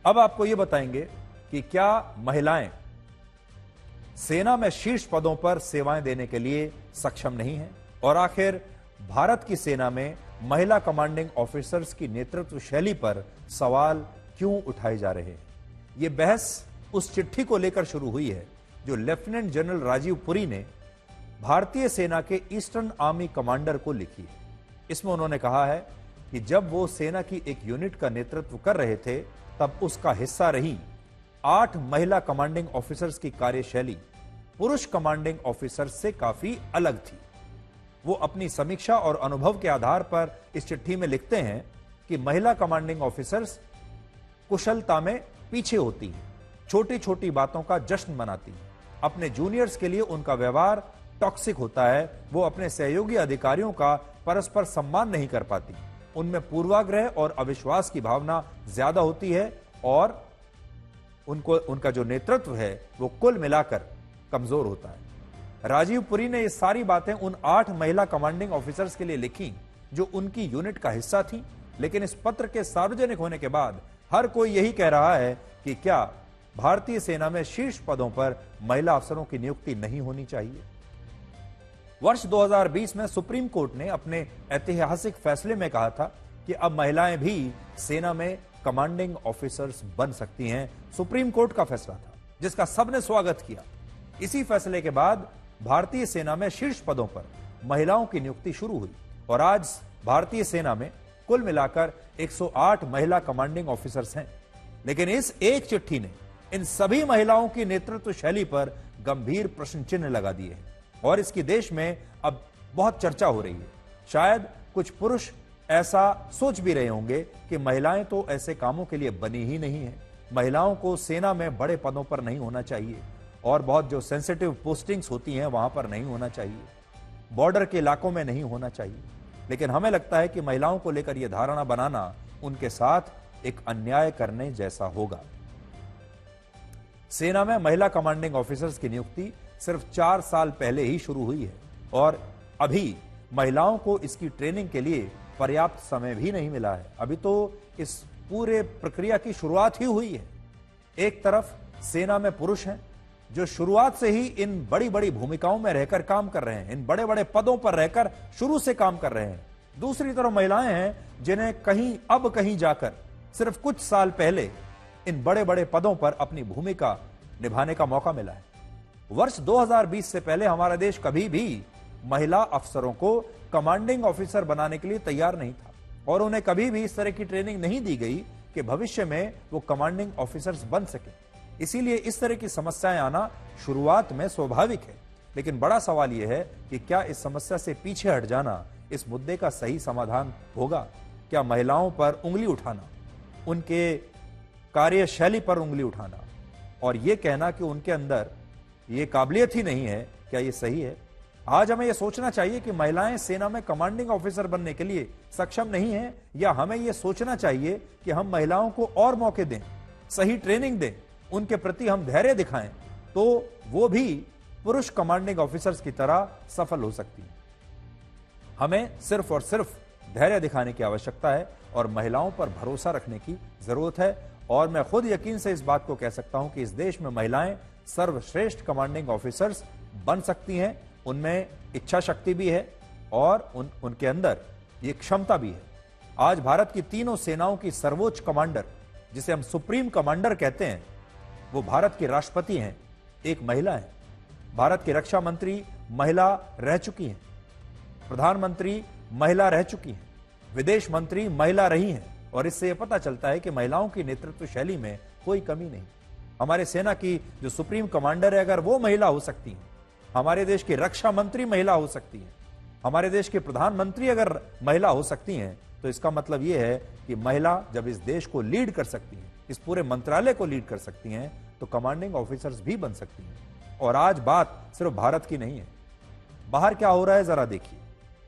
अब आपको यह बताएंगे कि क्या महिलाएं सेना में शीर्ष पदों पर सेवाएं देने के लिए सक्षम नहीं हैं, और आखिर भारत की सेना में महिला कमांडिंग ऑफिसर्स की नेतृत्व शैली पर सवाल क्यों उठाए जा रहे हैं। यह बहस उस चिट्ठी को लेकर शुरू हुई है जो लेफ्टिनेंट जनरल राजीव पुरी ने भारतीय सेना के ईस्टर्न आर्मी कमांडर को लिखी है। इसमें उन्होंने कहा है कि जब वो सेना की एक यूनिट का नेतृत्व कर रहे थे तब उसका हिस्सा रही 8 महिला कमांडिंग ऑफिसर्स की कार्यशैली पुरुष कमांडिंग ऑफिसर्स से काफी अलग थी। वो अपनी समीक्षा और अनुभव के आधार पर इस चिट्ठी में लिखते हैं कि महिला कमांडिंग ऑफिसर्स कुशलता में पीछे होती हैं, छोटी छोटी बातों का जश्न मनाती हैं, अपने जूनियर्स के लिए उनका व्यवहार टॉक्सिक होता है, वो अपने सहयोगी अधिकारियों का परस्पर सम्मान नहीं कर पाती, उनमें पूर्वाग्रह और अविश्वास की भावना ज्यादा होती है और उनका जो नेतृत्व है वो कुल मिलाकर कमजोर होता है। राजीव पुरी ने ये सारी बातें उन 8 महिला कमांडिंग ऑफिसर्स के लिए लिखी जो उनकी यूनिट का हिस्सा थी, लेकिन इस पत्र के सार्वजनिक होने के बाद हर कोई यही कह रहा है कि क्या भारतीय सेना में शीर्ष पदों पर महिला अफसरों की नियुक्ति नहीं होनी चाहिए। वर्ष 2020 में सुप्रीम कोर्ट ने अपने ऐतिहासिक फैसले में कहा था कि अब महिलाएं भी सेना में कमांडिंग ऑफिसर्स बन सकती हैं। सुप्रीम कोर्ट का फैसला था जिसका सबने स्वागत किया। इसी फैसले के बाद भारतीय सेना में शीर्ष पदों पर महिलाओं की नियुक्ति शुरू हुई और आज भारतीय सेना में कुल मिलाकर 108 महिला कमांडिंग ऑफिसर्स हैं। लेकिन इस एक चिट्ठी ने इन सभी महिलाओं की नेतृत्व शैली पर गंभीर प्रश्न चिन्ह लगा दिए हैं और इसकी देश में अब बहुत चर्चा हो रही है। शायद कुछ पुरुष ऐसा सोच भी रहे होंगे कि महिलाएं तो ऐसे कामों के लिए बनी ही नहीं है, महिलाओं को सेना में बड़े पदों पर नहीं होना चाहिए और बहुत जो सेंसिटिव पोस्टिंग्स होती हैं वहां पर नहीं होना चाहिए, बॉर्डर के इलाकों में नहीं होना चाहिए। लेकिन हमें लगता है कि महिलाओं को लेकर यह धारणा बनाना उनके साथ एक अन्याय करने जैसा होगा। सेना में महिला कमांडिंग ऑफिसर्स की नियुक्ति सिर्फ 4 साल पहले ही शुरू हुई है और अभी महिलाओं को इसकी ट्रेनिंग के लिए पर्याप्त समय भी नहीं मिला है। अभी तो इस पूरे प्रक्रिया की शुरुआत ही हुई है। एक तरफ सेना में पुरुष हैं जो शुरुआत से ही इन बड़ी बड़ी भूमिकाओं में रहकर काम कर रहे हैं, इन बड़े बड़े पदों पर रहकर शुरू से काम कर रहे हैं। दूसरी तरफ महिलाएं हैं जिन्हें कहीं जाकर सिर्फ कुछ साल पहले इन बड़े बड़े पदों पर अपनी भूमिका निभाने का मौका मिला है। वर्ष 2020 से पहले हमारा देश कभी भी महिला अफसरों को कमांडिंग ऑफिसर बनाने के लिए तैयार नहीं था और उन्हें कभी भी इस तरह की ट्रेनिंग नहीं दी गई कि भविष्य में वो कमांडिंग ऑफिसर्स बन सके। इसीलिए इस तरह की समस्याएं आना शुरुआत में स्वाभाविक है। लेकिन बड़ा सवाल यह है कि क्या इस समस्या से पीछे हट जाना इस मुद्दे का सही समाधान होगा? क्या महिलाओं पर उंगली उठाना, उनके कार्यशैली पर उंगली उठाना और यह कहना कि उनके अंदर ये काबिलियत ही नहीं है, क्या यह सही है? आज हमें यह सोचना चाहिए कि महिलाएं सेना में कमांडिंग ऑफिसर बनने के लिए सक्षम नहीं है, या हमें यह सोचना चाहिए कि हम महिलाओं को और मौके दें, सही ट्रेनिंग दें, उनके प्रति हम धैर्य दिखाएं तो वो भी पुरुष कमांडिंग ऑफिसर्स की तरह सफल हो सकती है। हमें सिर्फ और सिर्फ धैर्य दिखाने की आवश्यकता है और महिलाओं पर भरोसा रखने की जरूरत है। और मैं खुद यकीन से इस बात को कह सकता हूं कि इस देश में महिलाएं सर्वश्रेष्ठ कमांडिंग ऑफिसर्स बन सकती हैं। उनमें इच्छा शक्ति भी है और उनके अंदर ये क्षमता भी है। आज भारत की तीनों सेनाओं की सर्वोच्च कमांडर, जिसे हम सुप्रीम कमांडर कहते हैं, वो भारत के राष्ट्रपति हैं, एक महिला है। भारत की रक्षा मंत्री महिला रह चुकी हैं, प्रधानमंत्री महिला रह चुकी हैं, विदेश मंत्री महिला रही हैं और इससे यह पता चलता है कि महिलाओं की नेतृत्व शैली में कोई कमी नहीं। हमारे सेना की जो सुप्रीम कमांडर है, अगर वो महिला हो सकती है, हमारे देश की रक्षा मंत्री महिला हो सकती है, हमारे देश के प्रधानमंत्री अगर महिला हो सकती हैं, तो इसका मतलब यह है कि महिला जब इस देश को लीड कर सकती है, इस पूरे मंत्रालय को लीड कर सकती हैं, तो कमांडिंग ऑफिसर्स भी बन सकती हैं। और आज बात सिर्फ भारत की नहीं है, बाहर क्या हो रहा है जरा देखिए।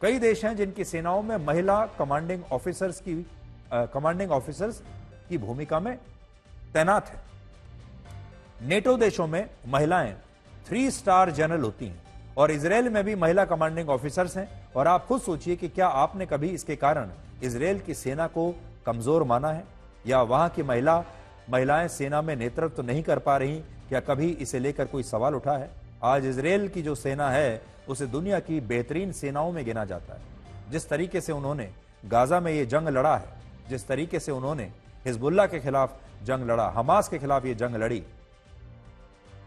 कई देश हैं जिनकी सेनाओं में महिला कमांडिंग ऑफिसर्स की भूमिका में तैनात है। नेटो देशों में महिलाएं 3 स्टार जनरल होती हैं और इजराइल में भी महिला कमांडिंग ऑफिसर्स हैं। और आप खुद सोचिए कि क्या आपने कभी इसके कारण इजराइल की सेना को कमजोर माना है या वहां की महिला महिलाएं सेना में नेतृत्व नहीं कर पा रही, क्या कभी इसे लेकर कोई सवाल उठा है? आज इजरायल की जो सेना है उसे दुनिया की बेहतरीन सेनाओं में गिना जाता है। जिस तरीके से उन्होंने गाजा में ये जंग लड़ा है, जिस तरीके से उन्होंने हिजबुल्लाह के खिलाफ जंग लड़ा, हमास के खिलाफ ये जंग लड़ी,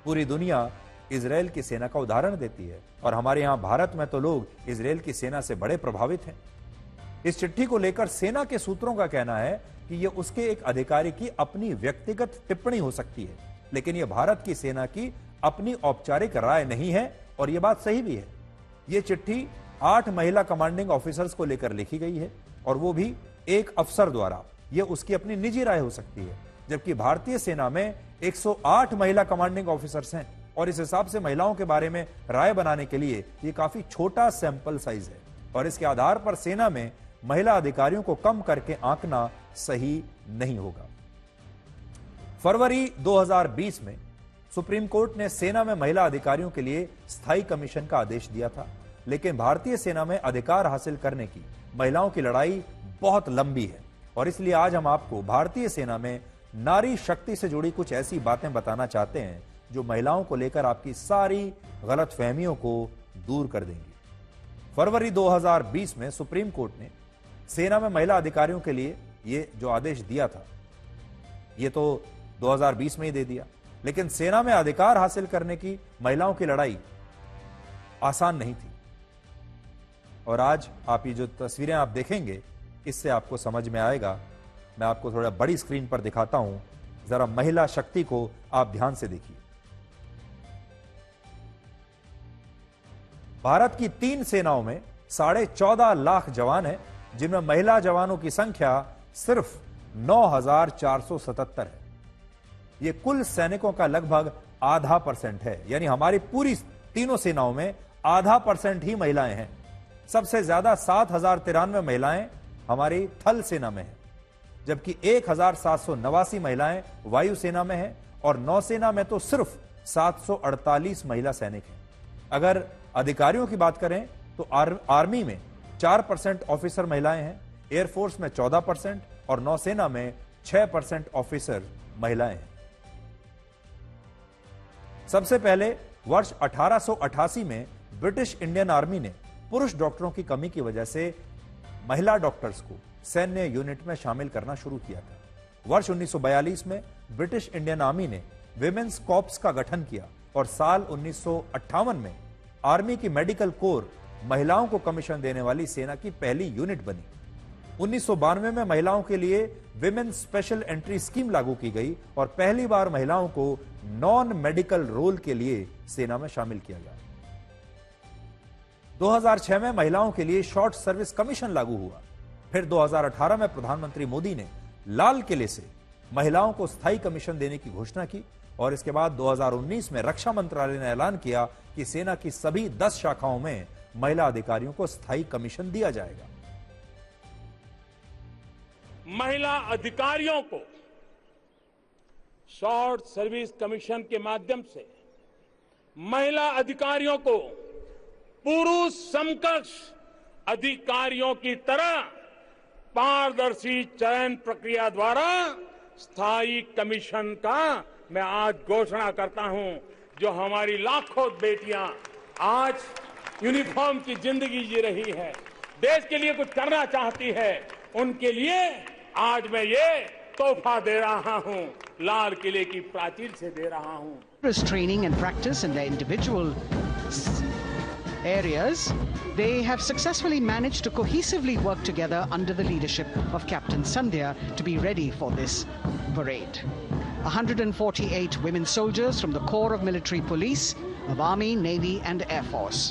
पूरी दुनिया इजरायल की सेना का उदाहरण देती है। और हमारे यहां भारत में तो लोग इजरायल की सेना से बड़े प्रभावित हैं। इस चिट्ठी को लेकर सेना के सूत्रों का कहना है कि यह उसके एक अधिकारी की अपनी व्यक्तिगत टिप्पणी हो सकती है, लेकिन यह भारत की सेना की अपनी औपचारिक राय नहीं है। और यह बात सही भी है। यह चिट्ठी 8 महिला कमांडिंग ऑफिसर्स को लेकर लिखी गई है, और वो भी एक अफसर द्वारा। यह उसकी अपनी निजी राय हो सकती है, जबकि भारतीय सेना में 108 महिला कमांडिंग ऑफिसर्स हैं, और इस हिसाब से महिलाओं के बारे में राय बनाने के लिए यह काफी छोटा सैंपल साइज है, और इसके आधार पर सेना में महिला अधिकारियों को कम करके आंकना सही नहीं होगा। फरवरी 2020 में सुप्रीम कोर्ट ने सेना में महिला अधिकारियों के लिए स्थायी कमीशन का आदेश दिया था, लेकिन भारतीय सेना में अधिकार हासिल करने की महिलाओं की लड़ाई बहुत लंबी है, और इसलिए आज हम आपको भारतीय सेना में नारी शक्ति से जुड़ी कुछ ऐसी बातें बताना चाहते हैं जो महिलाओं को लेकर आपकी सारी गलतफहमियों को दूर कर देंगी। फरवरी 2020 में सुप्रीम कोर्ट ने सेना में महिला अधिकारियों के लिए ये जो आदेश दिया था, ये तो 2020 में ही दे दिया, लेकिन सेना में अधिकार हासिल करने की महिलाओं की लड़ाई आसान नहीं थी। और आज आप ये जो तस्वीरें आप देखेंगे, इससे आपको समझ में आएगा। मैं आपको थोड़ा बड़ी स्क्रीन पर दिखाता हूं, जरा महिला शक्ति को आप ध्यान से देखिए। भारत की 3 सेनाओं में 14.5 लाख जवान हैं, जिनमें महिला जवानों की संख्या सिर्फ 9,477 है। यह कुल सैनिकों का लगभग आधा % है, यानी हमारी पूरी तीनों सेनाओं में आधा % ही महिलाएं हैं। सबसे ज्यादा 7,093 महिलाएं हमारी थल सेना में हैं, जबकि 1,789 महिलाएं वायुसेना में हैं, और नौसेना में तो सिर्फ 748 महिला सैनिक हैं। अगर अधिकारियों की बात करें तो आर्मी में 4% ऑफिसर महिलाएं हैं, एयरफोर्स में 14% और नौसेना में 6% ऑफिसर महिलाएं हैं। सबसे पहले वर्ष 1888 में ब्रिटिश इंडियन आर्मी ने पुरुष डॉक्टरों की कमी की वजह से महिला डॉक्टर्स को सैन्य यूनिट में शामिल करना शुरू किया था। वर्ष 1942 में ब्रिटिश इंडियन आर्मी ने विमेन्स कॉर्प्स का गठन किया, और साल 1958 में आर्मी की मेडिकल कोर महिलाओं को कमीशन देने वाली सेना की पहली यूनिट बनी। 1992 में महिलाओं के लिए विमेन स्पेशल एंट्री स्कीम लागू की गई, और पहली बार महिलाओं को नॉन मेडिकल रोल के लिए सेना में शामिल किया गया। 2006 में महिलाओं के लिए शॉर्ट सर्विस कमीशन लागू हुआ। फिर 2018 में प्रधानमंत्री मोदी ने लाल किले से महिलाओं को स्थायी कमीशन देने की घोषणा की, और इसके बाद 2019 में रक्षा मंत्रालय ने ऐलान किया कि सेना की सभी 10 शाखाओं में महिला अधिकारियों को स्थायी कमीशन दिया जाएगा। महिला अधिकारियों को शॉर्ट सर्विस कमीशन के माध्यम से महिला अधिकारियों को पुरुष समकक्ष अधिकारियों की तरह पारदर्शी चयन प्रक्रिया द्वारा स्थायी कमीशन का मैं आज घोषणा करता हूं। जो हमारी लाखों बेटियां आज यूनिफॉर्म की जिंदगी जी रही है, देश के लिए कुछ करना चाहती है, उनके लिए आज मैं ये तोहफा दे रहा हूं, लाल किले की प्राचीर से दे रहा हूं। Training and practice in their individual areas, they have successfully managed to cohesively work together under the leadership of Captain Sandhya to be ready for this parade. 148 women soldiers from the Corps of Military Police, of Army, Navy and Air Force.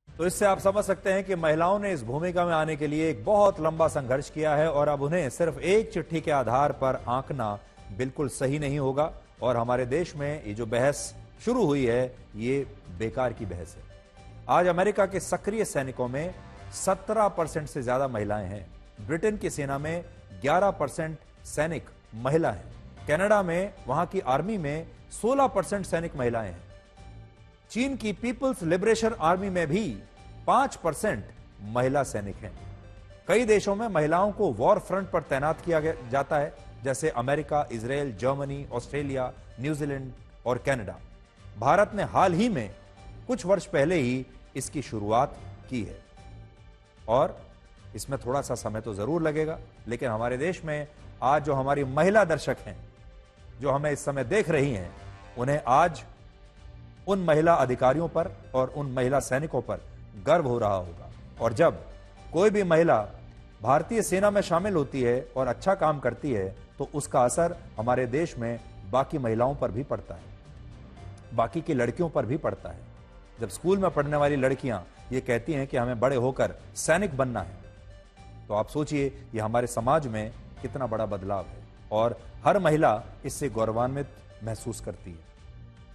तो इससे आप समझ सकते हैं कि महिलाओं ने इस भूमिका में आने के लिए एक बहुत लंबा संघर्ष किया है, और अब उन्हें सिर्फ एक चिट्ठी के आधार पर आंकना बिल्कुल सही नहीं होगा। और हमारे देश में ये जो बहस शुरू हुई है, ये बेकार की बहस है। आज अमेरिका के सक्रिय सैनिकों में 17% से ज्यादा महिलाएं हैं। ब्रिटेन की सेना में 11% सैनिक महिला हैं। कनाडा में वहां की आर्मी में 16% सैनिक महिलाएं हैं। चीन की पीपल्स लिबरेशन आर्मी में भी 5% महिला सैनिक हैं। कई देशों में महिलाओं को वॉर फ्रंट पर तैनात किया जाता है, जैसे America, Israel, Germany, Australia, New Zealand और कनाडा। भारत ने हाल ही में कुछ वर्ष पहले ही इसकी शुरुआत की है और इसमें थोड़ा सा समय तो जरूर लगेगा, लेकिन हमारे देश में आज जो हमारी महिला दर्शक हैं, जो हमें इस समय देख रही हैं, उन्हें आज उन महिला अधिकारियों पर और उन महिला सैनिकों पर गर्व हो रहा होगा। और जब कोई भी महिला भारतीय सेना में शामिल होती है और अच्छा काम करती है तो उसका असर हमारे देश में बाकी महिलाओं पर भी पड़ता है, बाकी की लड़कियों पर भी पड़ता है। जब स्कूल में पढ़ने वाली लड़कियां ये कहती हैं कि हमें बड़े होकर सैनिक बनना है, तो आप सोचिए ये हमारे समाज में कितना बड़ा बदलाव है और हर महिला इससे गौरवान्वित महसूस करती है।